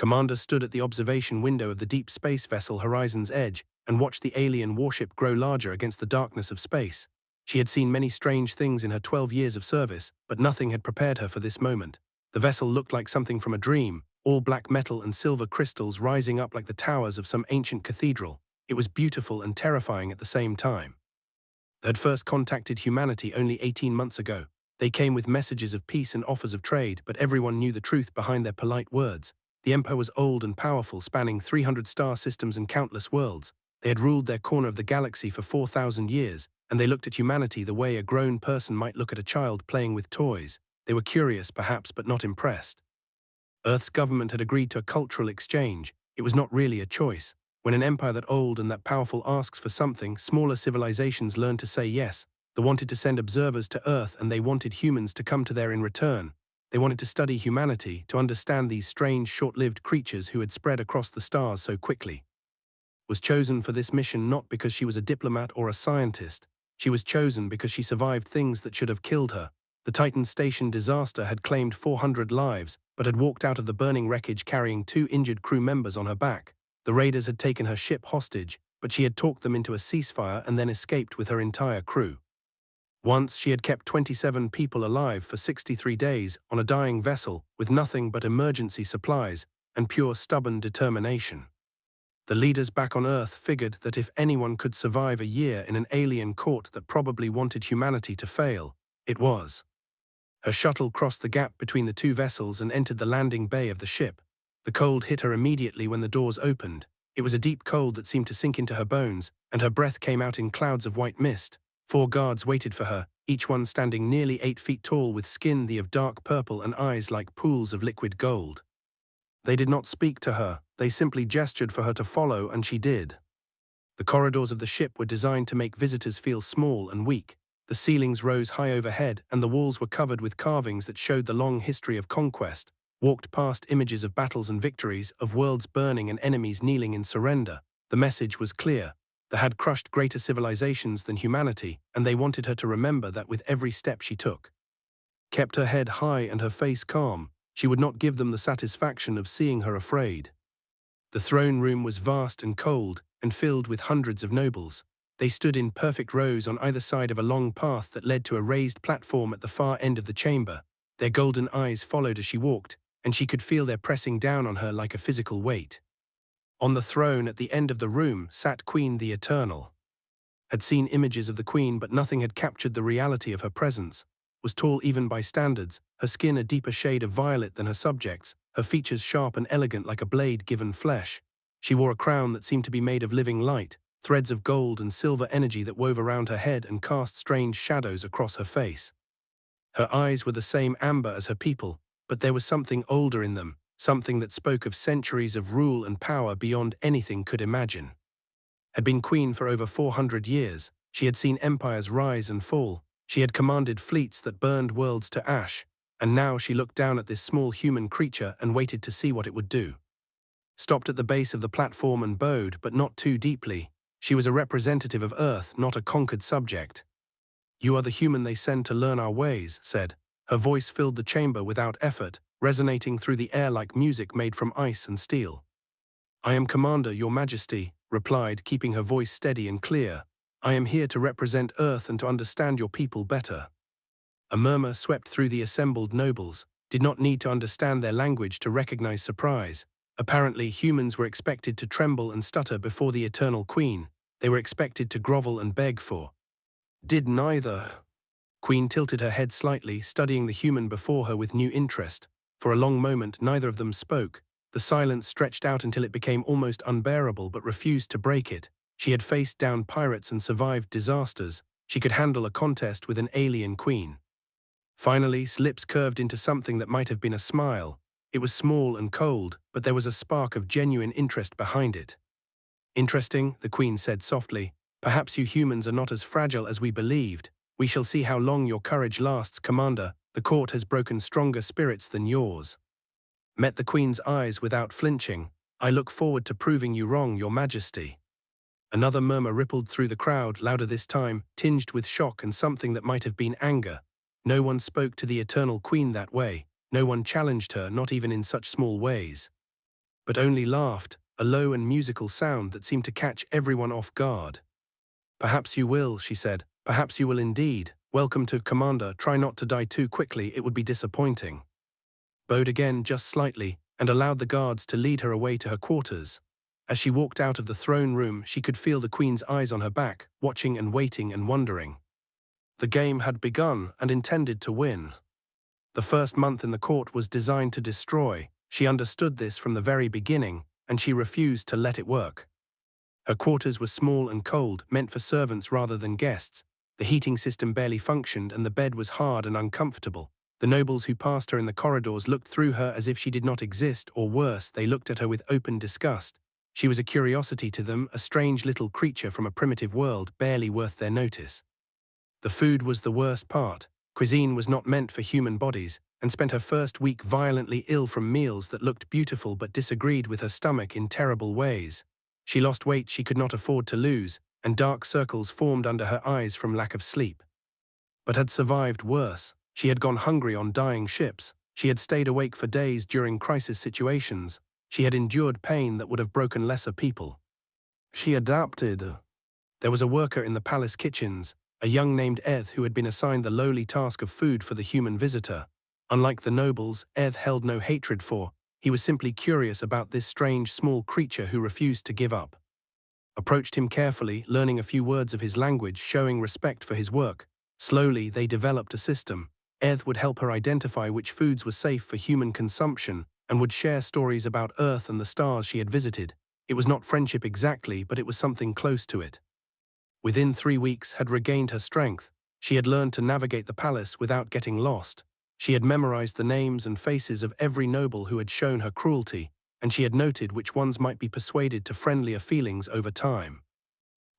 Commander stood at the observation window of the deep space vessel Horizon's Edge and watched the alien warship grow larger against the darkness of space. She had seen many strange things in her 12 years of service, but nothing had prepared her for this moment. The vessel looked like something from a dream, all black metal and silver crystals rising up like the towers of some ancient cathedral. It was beautiful and terrifying at the same time. They had first contacted humanity only 18 months ago. They came with messages of peace and offers of trade, but everyone knew the truth behind their polite words. The Empire was old and powerful, spanning 300 star systems and countless worlds. They had ruled their corner of the galaxy for 4,000 years, and they looked at humanity the way a grown person might look at a child playing with toys. They were curious, perhaps, but not impressed. Earth's government had agreed to a cultural exchange. It was not really a choice. When an empire that old and that powerful asks for something, smaller civilizations learn to say yes. They wanted to send observers to Earth, and they wanted humans to come to there in return. They wanted to study humanity, to understand these strange, short-lived creatures who had spread across the stars so quickly. Was chosen for this mission not because she was a diplomat or a scientist. She was chosen because she survived things that should have killed her. The Titan station disaster had claimed 400 lives, but had walked out of the burning wreckage carrying 2 injured crew members on her back. The raiders had taken her ship hostage, but she had talked them into a ceasefire and then escaped with her entire crew. Once she had kept 27 people alive for 63 days on a dying vessel with nothing but emergency supplies and pure stubborn determination. The leaders back on Earth figured that if anyone could survive a year in an alien court that probably wanted humanity to fail, it was. Her shuttle crossed the gap between the 2 vessels and entered the landing bay of the ship. The cold hit her immediately when the doors opened. It was a deep cold that seemed to sink into her bones, and her breath came out in clouds of white mist. 4 guards waited for her, each one standing nearly 8 feet tall with skin of dark purple and eyes like pools of liquid gold. They did not speak to her, they simply gestured for her to follow, and she did. The corridors of the ship were designed to make visitors feel small and weak. The ceilings rose high overhead, and the walls were covered with carvings that showed the long history of conquest. Walked past images of battles and victories, of worlds burning and enemies kneeling in surrender. The message was clear. They had crushed greater civilizations than humanity, and they wanted her to remember that with every step she took. Kept her head high and her face calm, she would not give them the satisfaction of seeing her afraid. The throne room was vast and cold, and filled with hundreds of nobles. They stood in perfect rows on either side of a long path that led to a raised platform at the far end of the chamber. Their golden eyes followed as she walked, and she could feel their pressing down on her like a physical weight. On the throne at the end of the room sat Queen the Eternal. Had seen images of the Queen, but nothing had captured the reality of her presence. Was tall even by standards, her skin a deeper shade of violet than her subjects, her features sharp and elegant like a blade given flesh. She wore a crown that seemed to be made of living light, threads of gold and silver energy that wove around her head and cast strange shadows across her face. Her eyes were the same amber as her people, but there was something older in them, something that spoke of centuries of rule and power beyond anything could imagine. Had been queen for over 400 years, she had seen empires rise and fall, she had commanded fleets that burned worlds to ash, and now she looked down at this small human creature and waited to see what it would do. Stopped at the base of the platform and bowed, but not too deeply. She was a representative of Earth, not a conquered subject. "You are the human they send to learn our ways," said. Her voice filled the chamber without effort, resonating through the air like music made from ice and steel. "I am Commander, Your Majesty," replied, keeping her voice steady and clear. "I am here to represent Earth and to understand your people better." A murmur swept through the assembled nobles, did not need to understand their language to recognize surprise. Apparently, humans were expected to tremble and stutter before the Eternal Queen. They were expected to grovel and beg for. Did neither. Queen tilted her head slightly, studying the human before her with new interest. For a long moment, neither of them spoke. The silence stretched out until it became almost unbearable, but refused to break it. She had faced down pirates and survived disasters. She could handle a contest with an alien queen. Finally, lips curved into something that might have been a smile. It was small and cold, but there was a spark of genuine interest behind it. "Interesting," the queen said softly. "Perhaps you humans are not as fragile as we believed. We shall see how long your courage lasts, Commander. The court has broken stronger spirits than yours." Met the queen's eyes without flinching. "I look forward to proving you wrong, Your Majesty." Another murmur rippled through the crowd, louder this time, tinged with shock and something that might have been anger. No one spoke to the Eternal Queen that way. No one challenged her, not even in such small ways. but only laughed, a low and musical sound that seemed to catch everyone off guard. "Perhaps you will," she said. "Perhaps you will indeed. Welcome to Commander. Try not to die too quickly, it would be disappointing." Bowed again just slightly, and allowed the guards to lead her away to her quarters. As she walked out of the throne room, she could feel the Queen's eyes on her back, watching and waiting and wondering. The game had begun and intended to win. The first month in the court was designed to destroy. She understood this from the very beginning, and she refused to let it work. Her quarters were small and cold, meant for servants rather than guests. The heating system barely functioned, and the bed was hard and uncomfortable. The nobles who passed her in the corridors looked through her as if she did not exist, or worse, they looked at her with open disgust. She was a curiosity to them, a strange little creature from a primitive world, barely worth their notice. The food was the worst part. Cuisine was not meant for human bodies, and spent her first week violently ill from meals that looked beautiful but disagreed with her stomach in terrible ways. She lost weight she could not afford to lose, and dark circles formed under her eyes from lack of sleep. But had survived worse. She had gone hungry on dying ships. She had stayed awake for days during crisis situations. She had endured pain that would have broken lesser people. She adapted. There was a worker in the palace kitchens, a young named Eth, who had been assigned the lowly task of food for the human visitor. Unlike the nobles, Eth held no hatred for. He was simply curious about this strange small creature who refused to give up. Approached him carefully, learning a few words of his language, showing respect for his work. Slowly, they developed a system. Eth would help her identify which foods were safe for human consumption, and would share stories about Earth and the stars she had visited. It was not friendship exactly, but it was something close to it. Within 3 weeks, had regained her strength. She had learned to navigate the palace without getting lost. She had memorized the names and faces of every noble who had shown her cruelty, and she had noted which ones might be persuaded to friendlier feelings over time.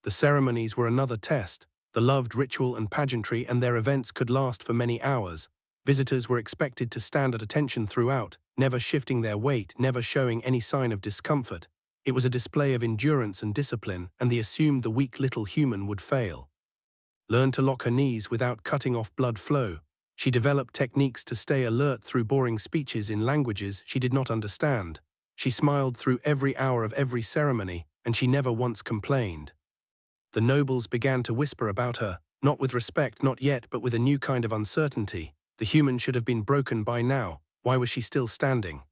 The ceremonies were another test. The loved ritual and pageantry and their events could last for many hours. Visitors were expected to stand at attention throughout, never shifting their weight, never showing any sign of discomfort. It was a display of endurance and discipline, and they assumed the weak little human would fail. Learn to lock her knees without cutting off blood flow. She developed techniques to stay alert through boring speeches in languages she did not understand. She smiled through every hour of every ceremony, and she never once complained. The nobles began to whisper about her, not with respect, not yet, but with a new kind of uncertainty. The human should have been broken by now. Why was she still standing?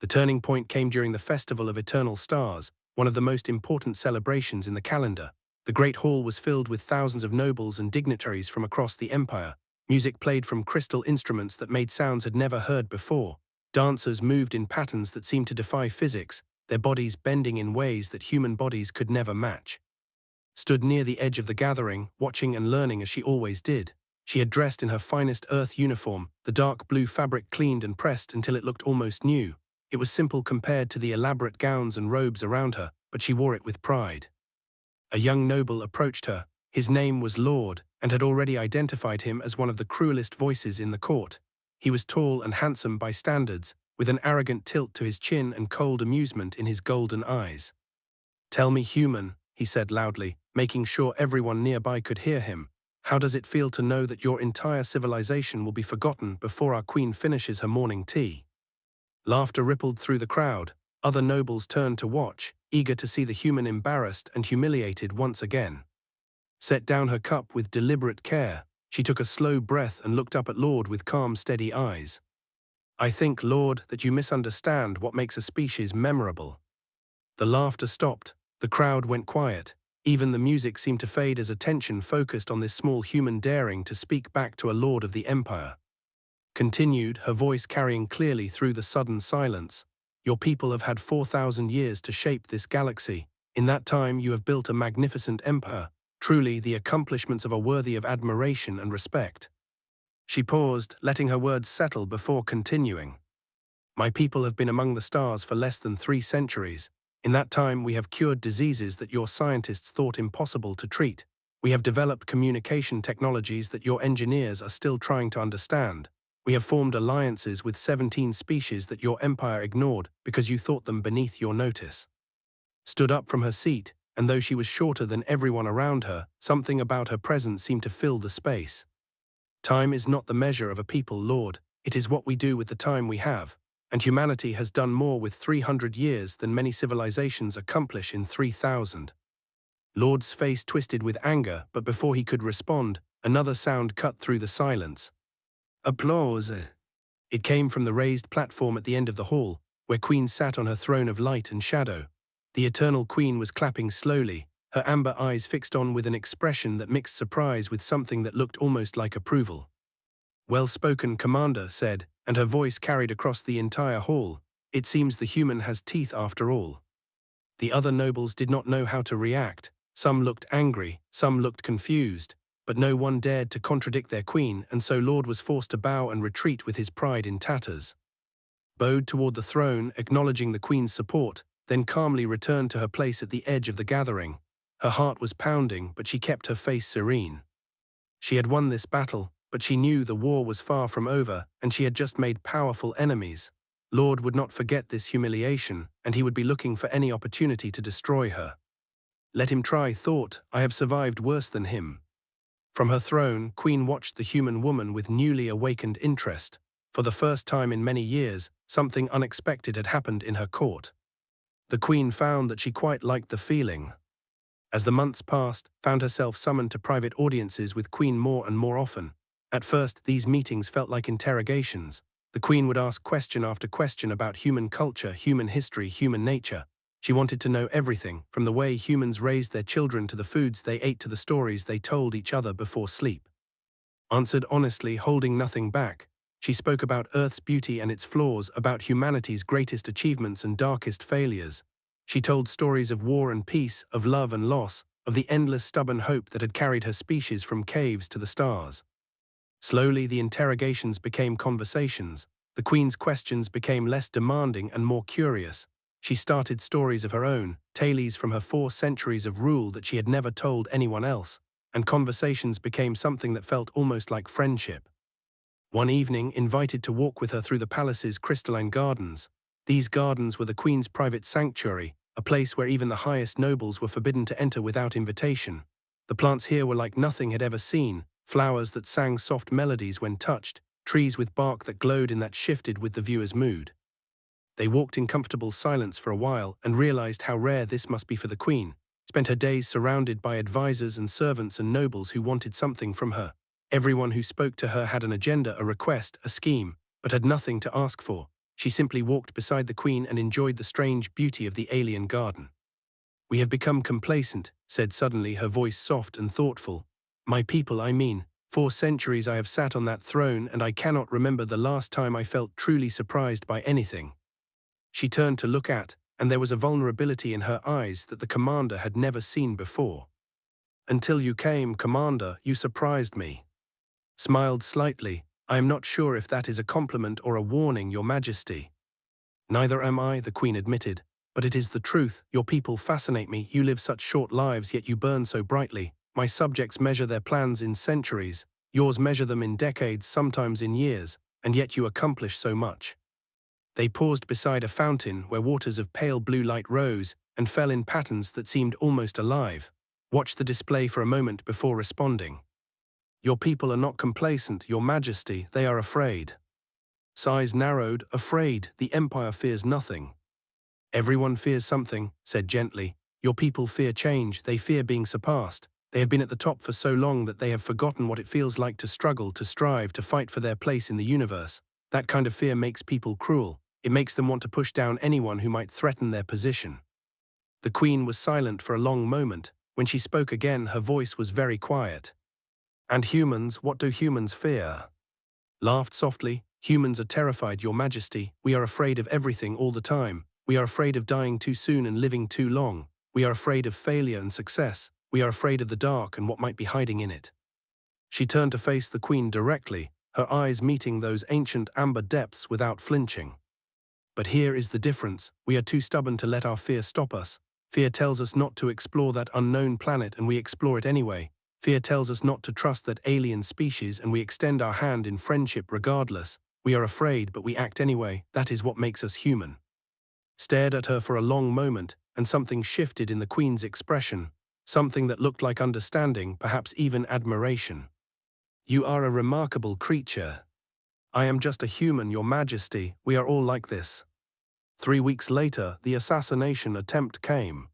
The turning point came during the Festival of Eternal Stars, one of the most important celebrations in the calendar. The great hall was filled with thousands of nobles and dignitaries from across the empire. Music played from crystal instruments that made sounds had never heard before. Dancers moved in patterns that seemed to defy physics, their bodies bending in ways that human bodies could never match. Stood near the edge of the gathering, watching and learning as she always did. She had dressed in her finest Earth uniform, the dark blue fabric cleaned and pressed until it looked almost new. It was simple compared to the elaborate gowns and robes around her, but she wore it with pride. A young noble approached her. His name was Lord, and had already identified him as one of the cruelest voices in the court. He was tall and handsome by standards, with an arrogant tilt to his chin and cold amusement in his golden eyes. "Tell me, human," he said loudly, making sure everyone nearby could hear him. "How does it feel to know that your entire civilization will be forgotten before our queen finishes her morning tea?" Laughter rippled through the crowd. Other nobles turned to watch, eager to see the human embarrassed and humiliated once again. Set down her cup with deliberate care. She took a slow breath and looked up at Lord with calm, steady eyes. "I think, Lord, that you misunderstand what makes a species memorable." The laughter stopped. The crowd went quiet. Even the music seemed to fade as attention focused on this small human daring to speak back to a lord of the empire. Continued, her voice carrying clearly through the sudden silence. "Your people have had 4,000 years to shape this galaxy. In that time you have built a magnificent empire. Truly, the accomplishments are worthy of admiration and respect." She paused, letting her words settle before continuing. "My people have been among the stars for less than 3 centuries. In that time, we have cured diseases that your scientists thought impossible to treat. We have developed communication technologies that your engineers are still trying to understand. We have formed alliances with 17 species that your empire ignored because you thought them beneath your notice." Stood up from her seat, and though she was shorter than everyone around her, something about her presence seemed to fill the space. "Time is not the measure of a people, Lord. It is what we do with the time we have. and humanity has done more with 300 years than many civilizations accomplish in 3,000. Lord's face twisted with anger, but before he could respond, another sound cut through the silence. Applause. It came from the raised platform at the end of the hall, where Queen sat on her throne of light and shadow. The eternal Queen was clapping slowly, her amber eyes fixed on with an expression that mixed surprise with something that looked almost like approval. "Well-spoken, Commander," said, and her voice carried across the entire hall. "It seems the human has teeth after all." The other nobles did not know how to react. Some looked angry, some looked confused, but no one dared to contradict their queen, and so Lord was forced to bow and retreat with his pride in tatters. Bowed toward the throne, acknowledging the queen's support, then calmly returned to her place at the edge of the gathering. Her heart was pounding, but she kept her face serene. She had won this battle, but she knew the war was far from over, and she had just made powerful enemies. Lord would not forget this humiliation, and he would be looking for any opportunity to destroy her. Let him try, thought, I have survived worse than him. From her throne, Queen watched the human woman with newly awakened interest. For the first time in many years, something unexpected had happened in her court. The Queen found that she quite liked the feeling. As the months passed, found herself summoned to private audiences with Queen more and more often. At first, these meetings felt like interrogations. The Queen would ask question after question about human culture, human history, human nature. She wanted to know everything, from the way humans raised their children to the foods they ate to the stories they told each other before sleep. Answered honestly, holding nothing back. She spoke about Earth's beauty and its flaws, about humanity's greatest achievements and darkest failures. She told stories of war and peace, of love and loss, of the endless stubborn hope that had carried her species from caves to the stars. Slowly, the interrogations became conversations. The Queen's questions became less demanding and more curious. She started stories of her own, tales from her 4 centuries of rule that she had never told anyone else, and conversations became something that felt almost like friendship. One evening, invited to walk with her through the palace's crystalline gardens. These gardens were the Queen's private sanctuary, a place where even the highest nobles were forbidden to enter without invitation. The plants here were like nothing had ever seen, flowers that sang soft melodies when touched, trees with bark that glowed and that shifted with the viewer's mood. They walked in comfortable silence for a while and realized how rare this must be for the Queen, spent her days surrounded by advisors and servants and nobles who wanted something from her. Everyone who spoke to her had an agenda, a request, a scheme, but had nothing to ask for. She simply walked beside the Queen and enjoyed the strange beauty of the alien garden. "We have become complacent," said suddenly, her voice soft and thoughtful. "My people, I mean. 4 centuries I have sat on that throne, and I cannot remember the last time I felt truly surprised by anything." She turned to look at, and there was a vulnerability in her eyes that the commander had never seen before. "Until you came, Commander, you surprised me." Smiled slightly. "I am not sure if that is a compliment or a warning, Your Majesty." "Neither am I," the Queen admitted. "But it is the truth. Your people fascinate me. You live such short lives, yet you burn so brightly. My subjects measure their plans in centuries. Yours measure them in decades, sometimes in years, and yet you accomplish so much." They paused beside a fountain where waters of pale blue light rose and fell in patterns that seemed almost alive. Watched the display for a moment before responding. "Your people are not complacent, Your Majesty, they are afraid." Sighs narrowed. "Afraid, the Empire fears nothing." "Everyone fears something," said gently. "Your people fear change, they fear being surpassed. They have been at the top for so long that they have forgotten what it feels like to struggle, to strive, to fight for their place in the universe. That kind of fear makes people cruel. It makes them want to push down anyone who might threaten their position." The Queen was silent for a long moment. When she spoke again, her voice was very quiet. "And humans, what do humans fear?" Laughed softly. "Humans are terrified, Your Majesty. We are afraid of everything all the time. We are afraid of dying too soon and living too long. We are afraid of failure and success. We are afraid of the dark and what might be hiding in it." She turned to face the Queen directly, her eyes meeting those ancient amber depths without flinching. "But here is the difference. We are too stubborn to let our fear stop us. Fear tells us not to explore that unknown planet, and we explore it anyway. Fear tells us not to trust that alien species, and we extend our hand in friendship regardless. We are afraid, but we act anyway. That is what makes us human." Stared at her for a long moment, and something shifted in the Queen's expression. Something that looked like understanding, perhaps even admiration. "You are a remarkable creature." I am just a human, Your Majesty, we are all like this. 3 weeks later, the assassination attempt came.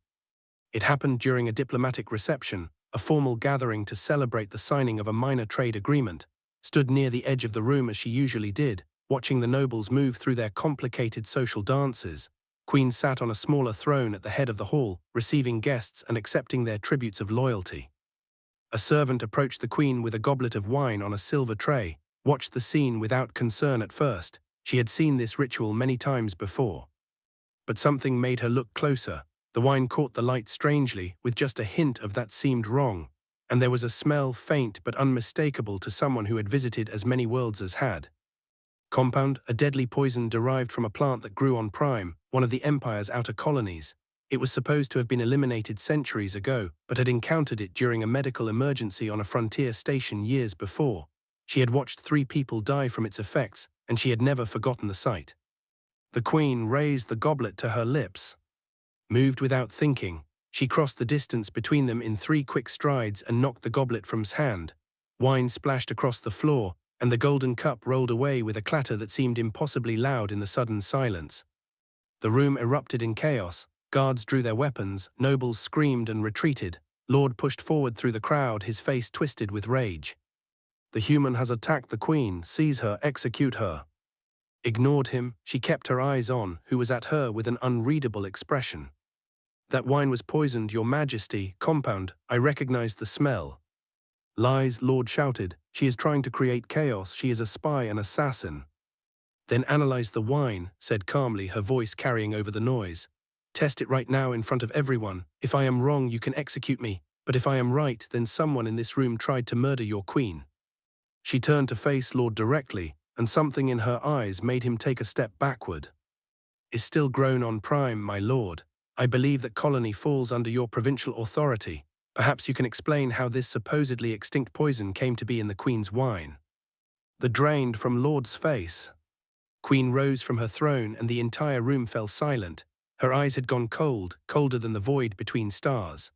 It happened during a diplomatic reception, a formal gathering to celebrate the signing of a minor trade agreement. Stood near the edge of the room as she usually did, watching the nobles move through their complicated social dances. Queen sat on a smaller throne at the head of the hall, receiving guests and accepting their tributes of loyalty. A servant approached the queen with a goblet of wine on a silver tray, watched the scene without concern at first. She had seen this ritual many times before. But something made her look closer. The wine caught the light strangely, with just a hint of that seemed wrong, and there was a smell faint but unmistakable to someone who had visited as many worlds as had. Compound, a deadly poison derived from a plant that grew on Prime, one of the Empire's outer colonies. It was supposed to have been eliminated centuries ago, but had encountered it during a medical emergency on a frontier station years before. She had watched 3 people die from its effects, and she had never forgotten the sight. The queen raised the goblet to her lips. Moved without thinking, she crossed the distance between them in 3 quick strides and knocked the goblet from his hand. Wine splashed across the floor, and the golden cup rolled away with a clatter that seemed impossibly loud in the sudden silence. The room erupted in chaos. Guards drew their weapons, nobles screamed and retreated. Lord pushed forward through the crowd, his face twisted with rage. The human has attacked the queen, seize her, execute her. Ignored him, she kept her eyes on, who was at her with an unreadable expression. That wine was poisoned, Your Majesty. Compound, I recognized the smell. Lies, Lord shouted. She is trying to create chaos. She is a spy, an assassin. Then analyze the wine, said calmly, her voice carrying over the noise. Test it right now in front of everyone. If I am wrong, you can execute me. But if I am right, then someone in this room tried to murder your queen. She turned to face Lord directly, and something in her eyes made him take a step backward. Is still grown on Prime, my lord. I believe that colony falls under your provincial authority. Perhaps you can explain how this supposedly extinct poison came to be in the queen's wine. The drained from Lord's face. Queen rose from her throne and the entire room fell silent. Her eyes had gone cold, colder than the void between stars.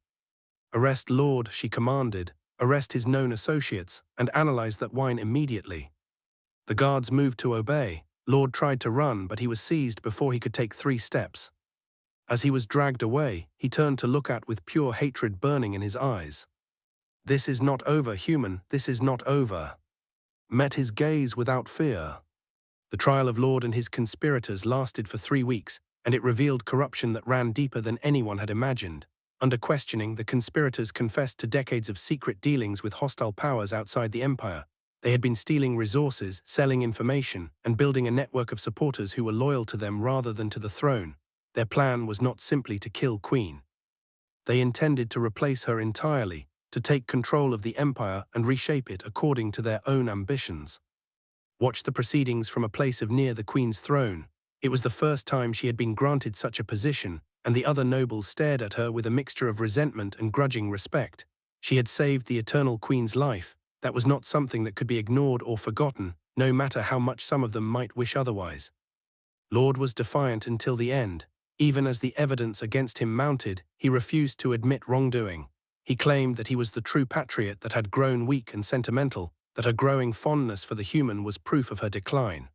Arrest Lord, she commanded. Arrest his known associates, and analyze that wine immediately. The guards moved to obey. Lord tried to run, but he was seized before he could take 3 steps. As he was dragged away, he turned to look at with pure hatred burning in his eyes. This is not over, human, this is not over. Met his gaze without fear. The trial of Lord and his conspirators lasted for 3 weeks, and it revealed corruption that ran deeper than anyone had imagined. Under questioning, the conspirators confessed to decades of secret dealings with hostile powers outside the Empire. They had been stealing resources, selling information, and building a network of supporters who were loyal to them rather than to the throne. Their plan was not simply to kill Queen. They intended to replace her entirely, to take control of the Empire and reshape it according to their own ambitions. Watched the proceedings from a place of near the Queen's throne. It was the first time she had been granted such a position, and the other nobles stared at her with a mixture of resentment and grudging respect. She had saved the eternal Queen's life. That was not something that could be ignored or forgotten, no matter how much some of them might wish otherwise. Lord was defiant until the end. Even as the evidence against him mounted, he refused to admit wrongdoing. He claimed that he was the true patriot that had grown weak and sentimental, that her growing fondness for the human was proof of her decline.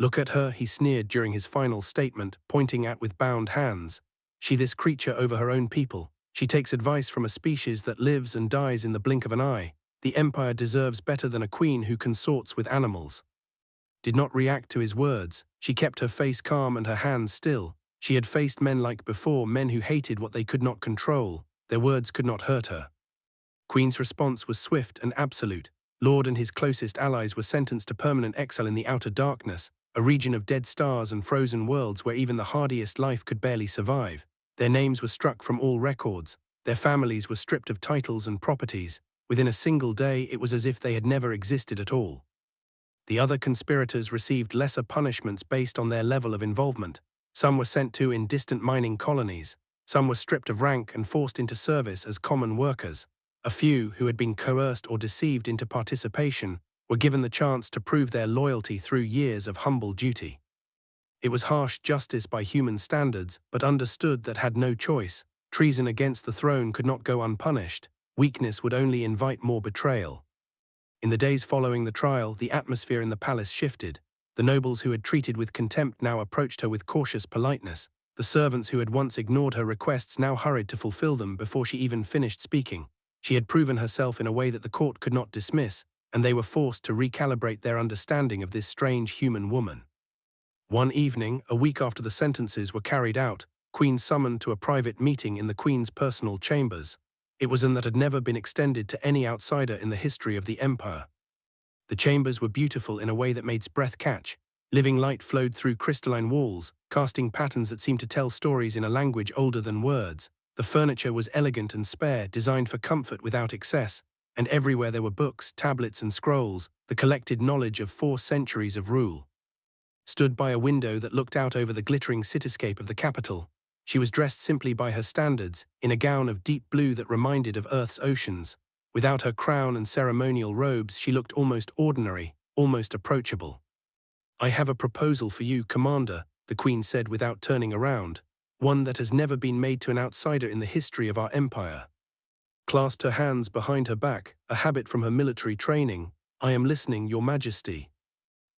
Look at her, he sneered during his final statement, pointing at with bound hands. She this creature over her own people. She takes advice from a species that lives and dies in the blink of an eye. The Empire deserves better than a queen who consorts with animals. Did not react to his words. She kept her face calm and her hands still. She had faced men like before, men who hated what they could not control. Their words could not hurt her. Queen's response was swift and absolute. Lord and his closest allies were sentenced to permanent exile in the outer darkness, a region of dead stars and frozen worlds where even the hardiest life could barely survive. Their names were struck from all records. Their families were stripped of titles and properties. Within a single day, it was as if they had never existed at all. The other conspirators received lesser punishments based on their level of involvement. Some were sent to in distant mining colonies. Some were stripped of rank and forced into service as common workers. A few, who had been coerced or deceived into participation, were given the chance to prove their loyalty through years of humble duty. It was harsh justice by human standards, but understood that had no choice. Treason against the throne could not go unpunished. Weakness would only invite more betrayal. In the days following the trial, the atmosphere in the palace shifted. The nobles who had treated with contempt now approached her with cautious politeness. The servants who had once ignored her requests now hurried to fulfill them before she even finished speaking. She had proven herself in a way that the court could not dismiss, and they were forced to recalibrate their understanding of this strange human woman. One evening, a week after the sentences were carried out, Queen summoned to a private meeting in the Queen's personal chambers. It was one that had never been extended to any outsider in the history of the Empire. The chambers were beautiful in a way that made breath catch. Living light flowed through crystalline walls, casting patterns that seemed to tell stories in a language older than words. The furniture was elegant and spare, designed for comfort without excess, and everywhere there were books, tablets, and scrolls, the collected knowledge of 4 centuries of rule. Stood by a window that looked out over the glittering cityscape of the capital, she was dressed simply by her standards, in a gown of deep blue that reminded of Earth's oceans. Without her crown and ceremonial robes, she looked almost ordinary, almost approachable. "I have a proposal for you, Commander," the Queen said without turning around, "one that has never been made to an outsider in the history of our empire." Clasped her hands behind her back, a habit from her military training. "I am listening, Your Majesty."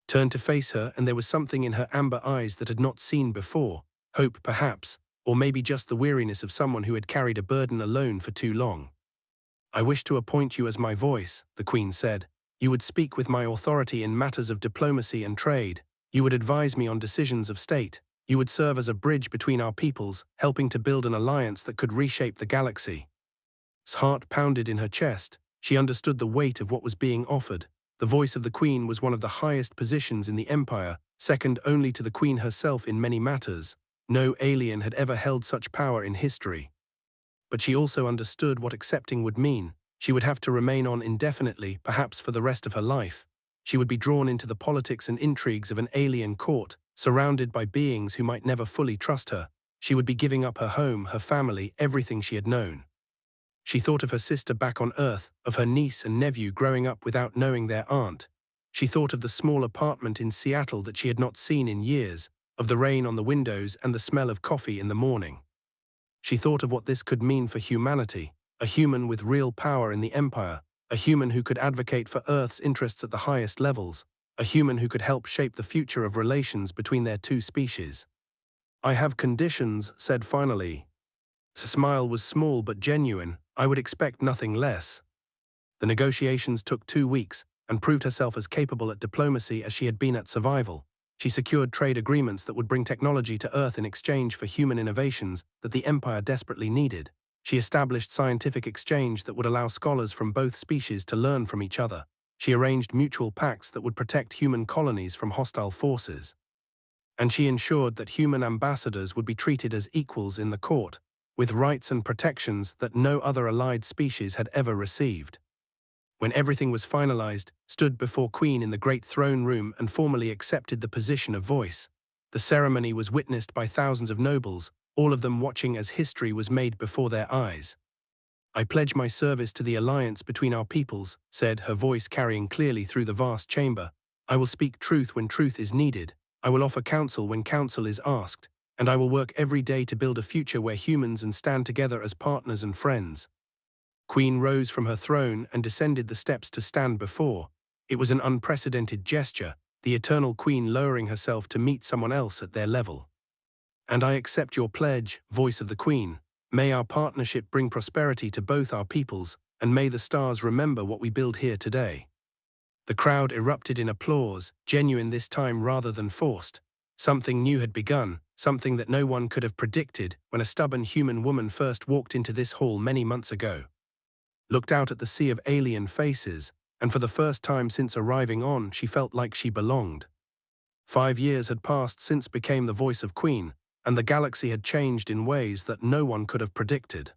Turned to face her, and there was something in her amber eyes that had not seen before. Hope, perhaps, or maybe just the weariness of someone who had carried a burden alone for too long. "I wish to appoint you as my voice," the Queen said. "You would speak with my authority in matters of diplomacy and trade. You would advise me on decisions of state. You would serve as a bridge between our peoples, helping to build an alliance that could reshape the galaxy." His heart pounded in her chest. She understood the weight of what was being offered. The voice of the Queen was one of the highest positions in the Empire, second only to the Queen herself in many matters. No alien had ever held such power in history. But she also understood what accepting would mean. She would have to remain on indefinitely, perhaps for the rest of her life. She would be drawn into the politics and intrigues of an alien court, surrounded by beings who might never fully trust her. She would be giving up her home, her family, everything she had known. She thought of her sister back on Earth, of her niece and nephew growing up without knowing their aunt. She thought of the small apartment in Seattle that she had not seen in years, of the rain on the windows and the smell of coffee in the morning. She thought of what this could mean for humanity, a human with real power in the Empire, a human who could advocate for Earth's interests at the highest levels, a human who could help shape the future of relations between their 2 species. "I have conditions," said finally. The smile was small but genuine. "I would expect nothing less." The negotiations took 2 weeks, and proved herself as capable at diplomacy as she had been at survival. She secured trade agreements that would bring technology to Earth in exchange for human innovations that the Empire desperately needed. She established scientific exchange that would allow scholars from both species to learn from each other. She arranged mutual pacts that would protect human colonies from hostile forces. And she ensured that human ambassadors would be treated as equals in the court, with rights and protections that no other allied species had ever received. When everything was finalized, stood before Queen in the great throne room and formally accepted the position of voice. The ceremony was witnessed by thousands of nobles, all of them watching as history was made before their eyes. "I pledge my service to the alliance between our peoples," said, her voice carrying clearly through the vast chamber. "I will speak truth when truth is needed. I will offer counsel when counsel is asked. And I will work every day to build a future where humans and stand together as partners and friends." Queen rose from her throne and descended the steps to stand before. It was an unprecedented gesture, the Eternal Queen lowering herself to meet someone else at their level. "And I accept your pledge, voice of the Queen. May our partnership bring prosperity to both our peoples, and may the stars remember what we build here today." The crowd erupted in applause, genuine this time rather than forced. Something new had begun, something that no one could have predicted when a stubborn human woman first walked into this hall many months ago. Looked out at the sea of alien faces, and for the first time since arriving on, she felt like she belonged. 5 years had passed since became the voice of Queen, and the galaxy had changed in ways that no one could have predicted.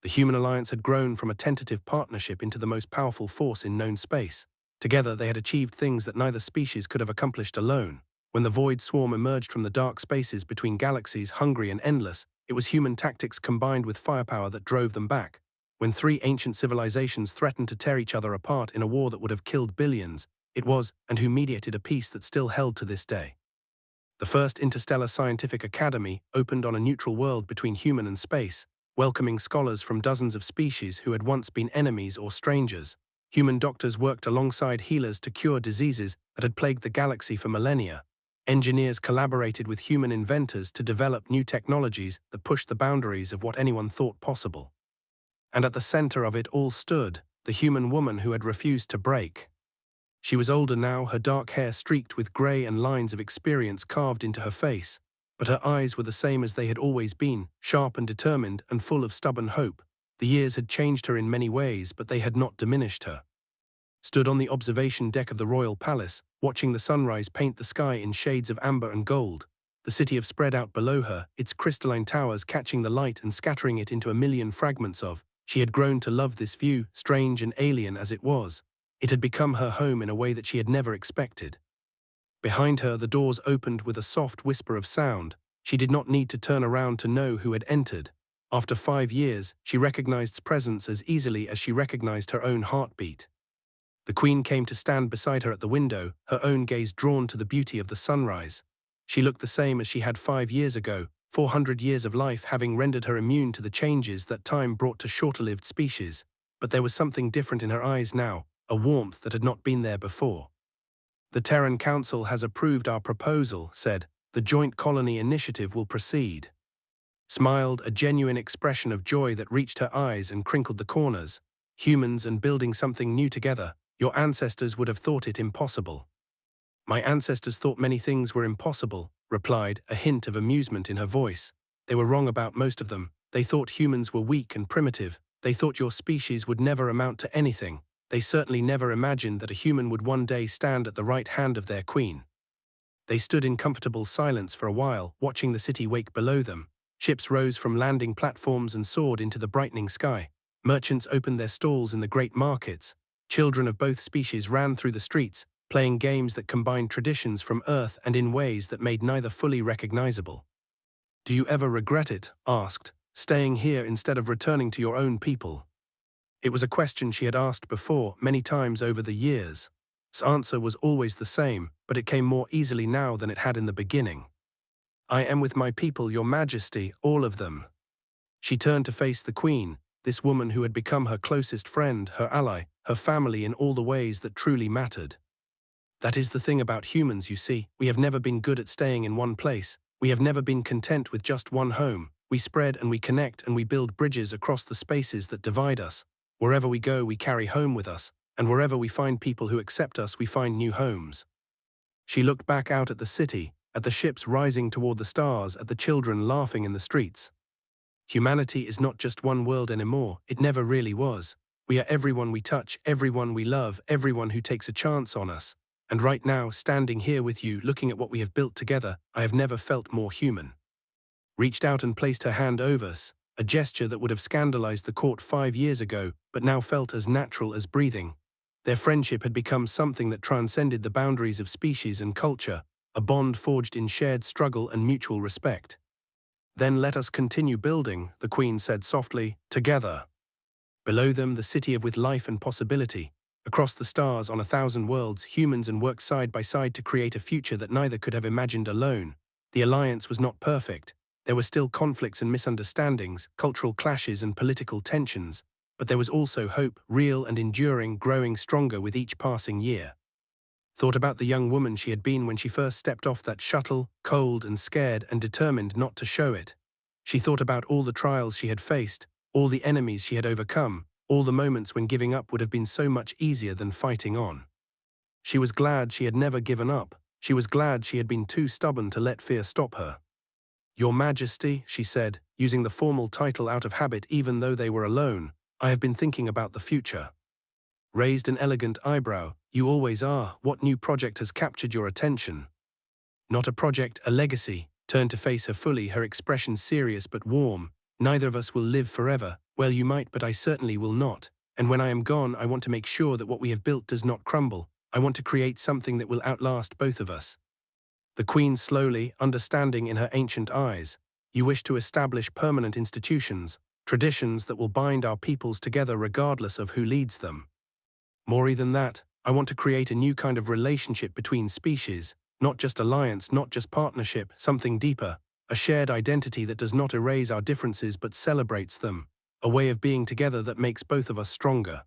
The human alliance had grown from a tentative partnership into the most powerful force in known space. Together they had achieved things that neither species could have accomplished alone. When the Void Swarm emerged from the dark spaces between galaxies hungry and endless, it was human tactics combined with firepower that drove them back. When 3 ancient civilizations threatened to tear each other apart in a war that would have killed billions, it was, and who mediated a peace that still held to this day. The first interstellar scientific academy opened on a neutral world between human and space, welcoming scholars from dozens of species who had once been enemies or strangers. Human doctors worked alongside healers to cure diseases that had plagued the galaxy for millennia. Engineers collaborated with human inventors to develop new technologies that pushed the boundaries of what anyone thought possible. And at the center of it all stood the human woman who had refused to break. She was older now, her dark hair streaked with grey and lines of experience carved into her face, but her eyes were the same as they had always been, sharp and determined and full of stubborn hope. The years had changed her in many ways, but they had not diminished her. Stood on the observation deck of the royal palace, watching the sunrise paint the sky in shades of amber and gold, the city of spread out below her, its crystalline towers catching the light and scattering it into a million fragments of. She had grown to love this view, strange and alien as it was. It had become her home in a way that she had never expected. Behind her, the doors opened with a soft whisper of sound. She did not need to turn around to know who had entered. After 5 years, she recognized its presence as easily as she recognized her own heartbeat. The queen came to stand beside her at the window, her own gaze drawn to the beauty of the sunrise. She looked the same as she had 5 years ago, 400 years of life having rendered her immune to the changes that time brought to shorter-lived species. But there was something different in her eyes now, a warmth that had not been there before. "The Terran Council has approved our proposal," said. "The Joint Colony Initiative will proceed." Smiled, a genuine expression of joy that reached her eyes and crinkled the corners. "Humans and building something new together. Your ancestors would have thought it impossible." "My ancestors thought many things were impossible," replied, a hint of amusement in her voice. "They were wrong about most of them. They thought humans were weak and primitive. They thought your species would never amount to anything. They certainly never imagined that a human would one day stand at the right hand of their queen." They stood in comfortable silence for a while, watching the city wake below them. Ships rose from landing platforms and soared into the brightening sky. Merchants opened their stalls in the great markets. Children of both species ran through the streets, playing games that combined traditions from Earth and in ways that made neither fully recognizable. "Do you ever regret it?" asked, "staying here instead of returning to your own people?" It was a question she had asked before, many times over the years. His answer was always the same, but it came more easily now than it had in the beginning. "I am with my people, your majesty, all of them." She turned to face the queen, this woman who had become her closest friend, her ally, her family in all the ways that truly mattered. "That is the thing about humans, you see. We have never been good at staying in one place. We have never been content with just one home. We spread and we connect and we build bridges across the spaces that divide us. Wherever we go, we carry home with us, and wherever we find people who accept us, we find new homes." She looked back out at the city, at the ships rising toward the stars, at the children laughing in the streets. "Humanity is not just one world anymore. It never really was. We are everyone we touch, everyone we love, everyone who takes a chance on us. And right now, standing here with you, looking at what we have built together, I have never felt more human." Reached out and placed her hand over us, a gesture that would have scandalized the court 5 years ago, but now felt as natural as breathing. Their friendship had become something that transcended the boundaries of species and culture, a bond forged in shared struggle and mutual respect. "Then let us continue building," the queen said softly, "together." Below them, the city of with life and possibility. Across the stars, on 1,000 worlds, humans and worked side by side to create a future that neither could have imagined alone. The alliance was not perfect. There were still conflicts and misunderstandings, cultural clashes and political tensions. But there was also hope, real and enduring, growing stronger with each passing year. Thought about the young woman she had been when she first stepped off that shuttle, cold and scared and determined not to show it. She thought about all the trials she had faced, all the enemies she had overcome, all the moments when giving up would have been so much easier than fighting on. She was glad she had never given up. She was glad she had been too stubborn to let fear stop her. "Your Majesty," she said, using the formal title out of habit even though they were alone, "I have been thinking about the future." Raised an elegant eyebrow. "You always are. What new project has captured your attention?" "Not a project, a legacy." Turned to face her fully, her expression serious but warm. "Neither of us will live forever. Well, you might, but I certainly will not. And when I am gone, I want to make sure that what we have built does not crumble. I want to create something that will outlast both of us." The queen slowly, understanding in her ancient eyes. "You wish to establish permanent institutions, traditions that will bind our peoples together regardless of who leads them." "More than that, I want to create a new kind of relationship between species, not just alliance, not just partnership, something deeper, a shared identity that does not erase our differences but celebrates them, a way of being together that makes both of us stronger."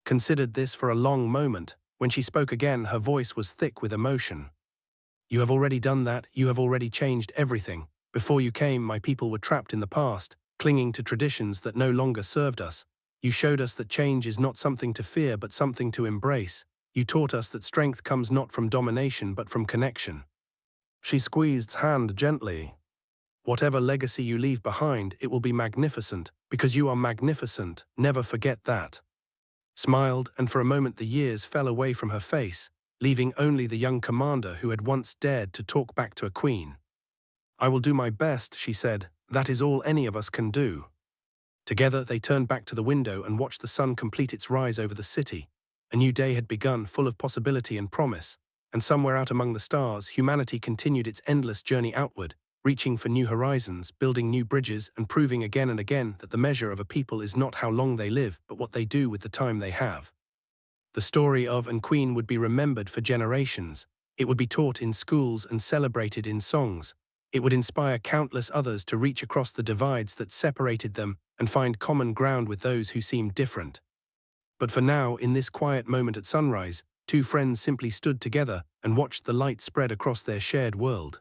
considered this for a long moment. When she spoke again, her voice was thick with emotion. You have already done that, you have already changed everything. Before you came, my people were trapped in the past, clinging to traditions that no longer served us. You showed us that change is not something to fear but something to embrace. You taught us that strength comes not from domination but from connection. She squeezed his hand gently. Whatever legacy you leave behind, it will be magnificent, because you are magnificent, never forget that. Smiled, and for a moment the years fell away from her face, leaving only the young commander who had once dared to talk back to a queen. I will do my best, she said. That is all any of us can do. Together they turned back to the window and watched the sun complete its rise over the city. A new day had begun, full of possibility and promise, and somewhere out among the stars, humanity continued its endless journey outward, reaching for new horizons, building new bridges, and proving again and again that the measure of a people is not how long they live, but what they do with the time they have. The story of and Queen would be remembered for generations. It would be taught in schools and celebrated in songs. It would inspire countless others to reach across the divides that separated them and find common ground with those who seemed different. But for now, in this quiet moment at sunrise, two friends simply stood together and watched the light spread across their shared world.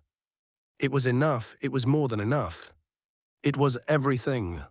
It was enough, it was more than enough. It was everything.